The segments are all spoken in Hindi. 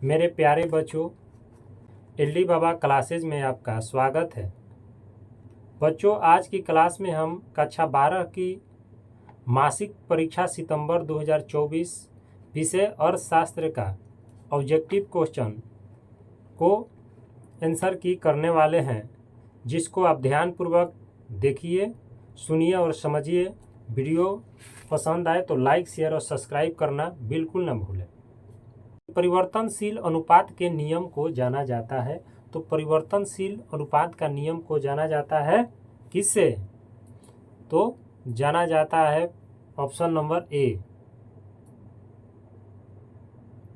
मेरे प्यारे बच्चों, एलडी बाबा क्लासेज में आपका स्वागत है। बच्चों, आज की क्लास में हम कक्षा 12 की मासिक परीक्षा सितंबर 2024 विषय अर्थशास्त्र का ऑब्जेक्टिव क्वेश्चन को आंसर की करने वाले हैं, जिसको आप ध्यानपूर्वक देखिए, सुनिए और समझिए। वीडियो पसंद आए तो लाइक, शेयर और सब्सक्राइब करना बिल्कुल न भूलें। परिवर्तनशील अनुपात के नियम को जाना जाता है। तो परिवर्तनशील अनुपात का नियम को जाना जाता है किससे? तो जाना जाता है ऑप्शन नंबर ए,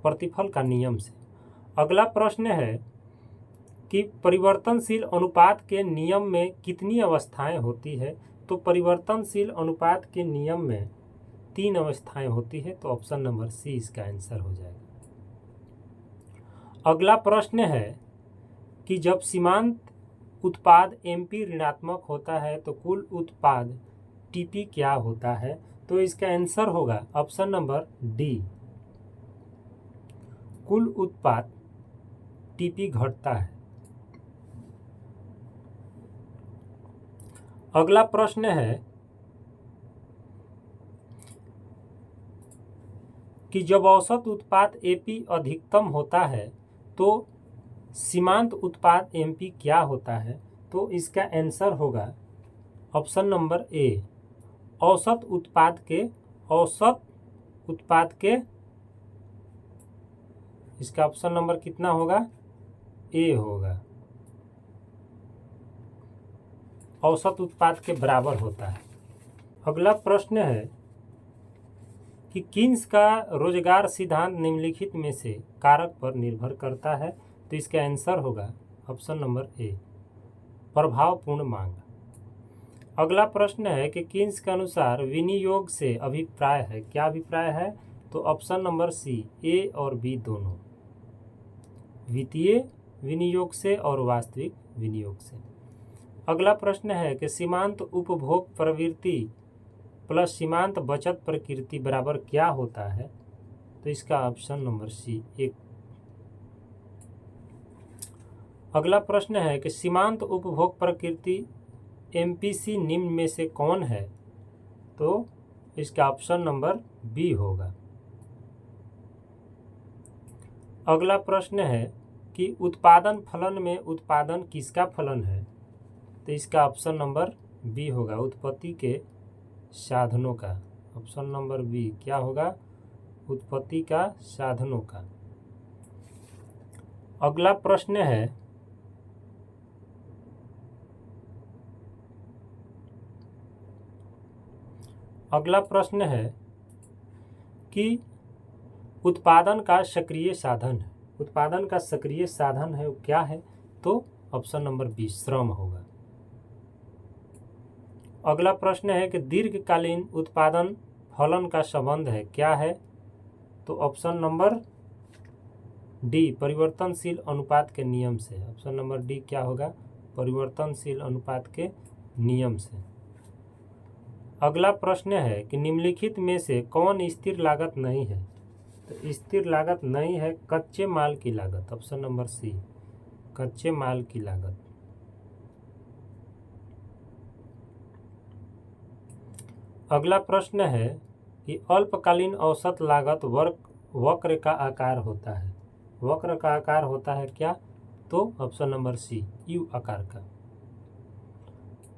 प्रतिफल का नियम से। अगला प्रश्न है कि परिवर्तनशील अनुपात के नियम में कितनी अवस्थाएं होती है? तो परिवर्तनशील अनुपात के नियम में 3 अवस्थाएं होती है। तो ऑप्शन नंबर सी इसका आंसर हो जाएगा। अगला प्रश्न है कि जब सीमांत उत्पाद एमपी ऋणात्मक होता है तो कुल उत्पाद टीपी क्या होता है? तो इसका आंसर होगा ऑप्शन नंबर डी, कुल उत्पाद टीपी घटता है। अगला प्रश्न है कि जब औसत उत्पाद एपी अधिकतम होता है तो सीमांत उत्पाद एमपी क्या होता है? तो इसका आंसर होगा ऑप्शन नंबर ए, औसत उत्पाद के इसका ऑप्शन नंबर कितना होगा? ए होगा। औसत उत्पाद के बराबर होता है। अगला प्रश्न है कि किन्स का रोजगार सिद्धांत निम्नलिखित में से कारक पर निर्भर करता है? तो इसका आंसर होगा ऑप्शन नंबर ए, प्रभावपूर्ण मांग। अगला प्रश्न है कि किन्स के अनुसार विनियोग से अभिप्राय है? क्या अभिप्राय है? तो ऑप्शन नंबर सी, ए और बी दोनों, वित्तीय विनियोग से और वास्तविक विनियोग से। अगला प्रश्न है कि सीमांत उपभोग प्रवृत्ति प्लस सीमांत बचत प्रकृति बराबर क्या होता है? तो इसका ऑप्शन नंबर सी, एक। अगला प्रश्न है कि सीमांत उपभोग प्रकृति एमपीसी निम्न में से कौन है? तो इसका ऑप्शन नंबर बी होगा। अगला प्रश्न है कि उत्पादन फलन में उत्पादन किसका फलन है? तो इसका ऑप्शन नंबर बी होगा, उत्पत्ति के साधनों का। ऑप्शन नंबर बी क्या होगा? उत्पत्ति का साधनों का। अगला प्रश्न है कि उत्पादन का सक्रिय साधन है। उत्पादन का सक्रिय साधन है वो क्या है? तो ऑप्शन नंबर बी, श्रम होगा। अगला प्रश्न है कि दीर्घकालीन उत्पादन फलन का संबंध है, क्या है? तो ऑप्शन नंबर डी, परिवर्तनशील अनुपात के नियम से। ऑप्शन नंबर डी क्या होगा? परिवर्तनशील अनुपात के नियम से। अगला प्रश्न है कि निम्नलिखित में से कौन स्थिर लागत नहीं है? तो स्थिर लागत नहीं है कच्चे माल की लागत। ऑप्शन नंबर सी, कच्चे माल की लागत। अगला प्रश्न है कि अल्पकालीन औसत लागत वक्र का आकार होता है। वक्र का आकार होता है क्या? तो ऑप्शन नंबर सी, यू आकार का।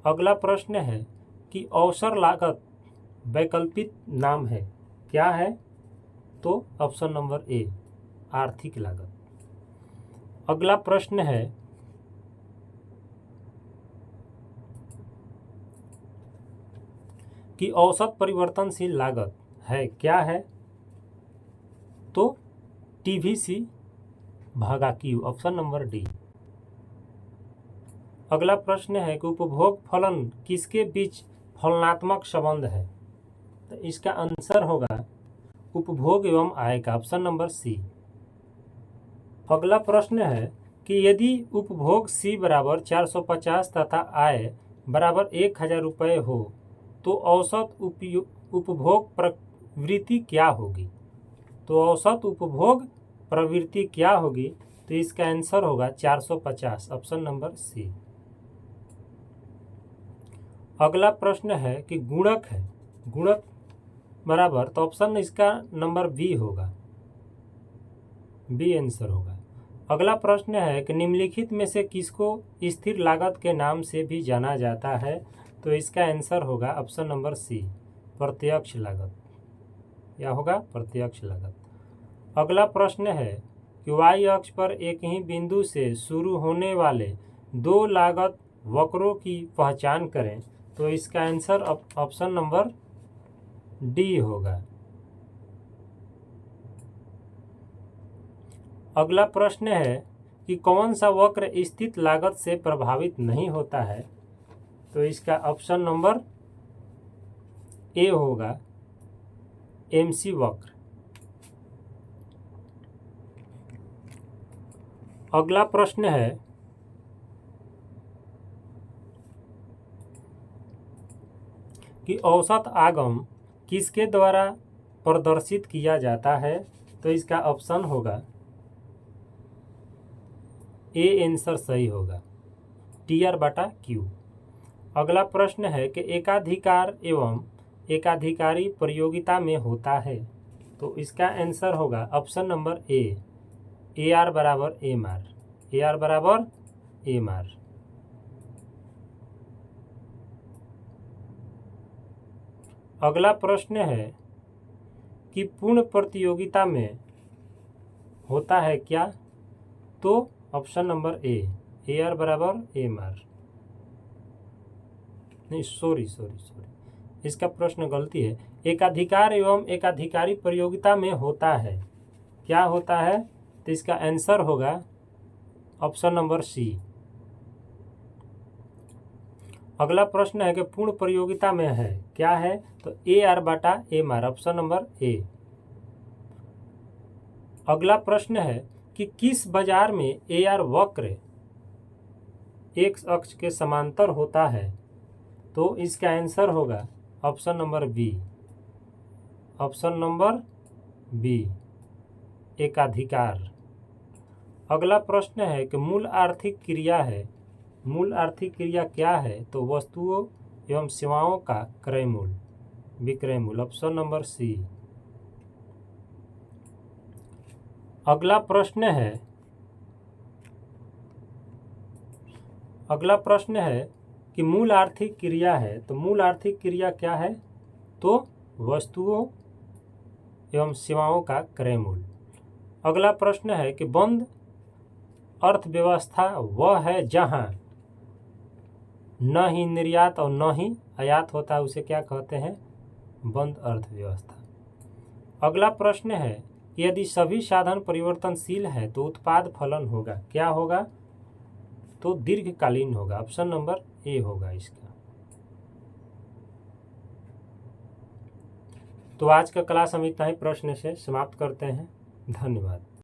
अगला प्रश्न है कि अवसर लागत वैकल्पिक नाम है, क्या है? तो ऑप्शन नंबर ए, आर्थिक लागत। अगला प्रश्न है कि औसत परिवर्तनशील लागत है, क्या है? तो टीवीसी भागा क्यू, ऑप्शन नंबर डी। अगला प्रश्न है कि उपभोग फलन किसके बीच फलनात्मक संबंध है? तो इसका आंसर होगा उपभोग एवं आय का। Option number C. अगला प्रश्न है कि यदि उपभोग सी बराबर 450 तथा आय बराबर 1000 रुपये हो तो औसत उपभोग प्रवृत्ति क्या होगी? तो औसत उपभोग प्रवृत्ति क्या होगी? तो इसका आंसर होगा 450, ऑप्शन नंबर सी। अगला प्रश्न है कि गुणक है, गुणक बराबर, तो ऑप्शन इसका नंबर बी होगा, बी आंसर होगा। अगला प्रश्न है कि निम्नलिखित में से किसको स्थिर लागत के नाम से भी जाना जाता है? तो इसका आंसर होगा ऑप्शन नंबर सी, प्रत्यक्ष लागत। क्या होगा? प्रत्यक्ष लागत। अगला प्रश्न है कि वाई अक्ष पर एक ही बिंदु से शुरू होने वाले दो लागत वक्रों की पहचान करें। तो इसका आंसर ऑप्शन नंबर डी होगा। अगला प्रश्न है कि कौन सा वक्र स्थित लागत से प्रभावित नहीं होता है? तो इसका ऑप्शन नंबर ए होगा, एमसी वक्र। अगला प्रश्न है कि औसत आगम किसके द्वारा प्रदर्शित किया जाता है? तो इसका ऑप्शन होगा ए आंसर सही होगा, TR/Q। अगला प्रश्न है कि एकाधिकार एवं एकाधिकारी प्रतियोगिता में होता है। तो इसका आंसर होगा ऑप्शन नंबर ए, AR बराबर MR, AR बराबर MR। अगला प्रश्न है कि पूर्ण प्रतियोगिता में होता है क्या? तो ऑप्शन नंबर ए, AR बराबर MR। नहीं, सॉरी, इसका प्रश्न गलती है। एकाधिकार एवं एकाधिकारी प्रतियोगिता में होता है, क्या होता है? तो इसका आंसर होगा ऑप्शन नंबर सी। अगला प्रश्न है कि पूर्ण प्रतियोगिता में है, क्या है? तो AR/MR, ऑप्शन नंबर ए। अगला प्रश्न है कि किस बाजार में AR वक्र एक्स अक्ष के समांतर होता है? तो इसका आंसर होगा option number B, option number B, एकाधिकार। अगला प्रश्न है कि मूल आर्थिक क्रिया है, मूल आर्थिक क्रिया क्या है? तो वस्तुओं एवं सेवाओं का क्रय मूल्य, विक्रय मूल्य, ऑप्शन नंबर सी। अगला प्रश्न है कि मूल आर्थिक क्रिया है, तो मूल आर्थिक क्रिया क्या है? तो वस्तुओं एवं सेवाओं का क्रय मूल्य। अगला प्रश्न है कि बंद अर्थव्यवस्था वह है जहां न ही निर्यात और न ही आयात होता है, उसे क्या कहते हैं? बंद अर्थव्यवस्था। अगला प्रश्न है कि यदि सभी साधन परिवर्तनशील है तो उत्पाद फलन होगा, क्या होगा? तो दीर्घकालीन होगा, ऑप्शन नंबर ए होगा इसका। तो आज का क्लास हम इतना ही प्रश्न से समाप्त करते हैं। धन्यवाद।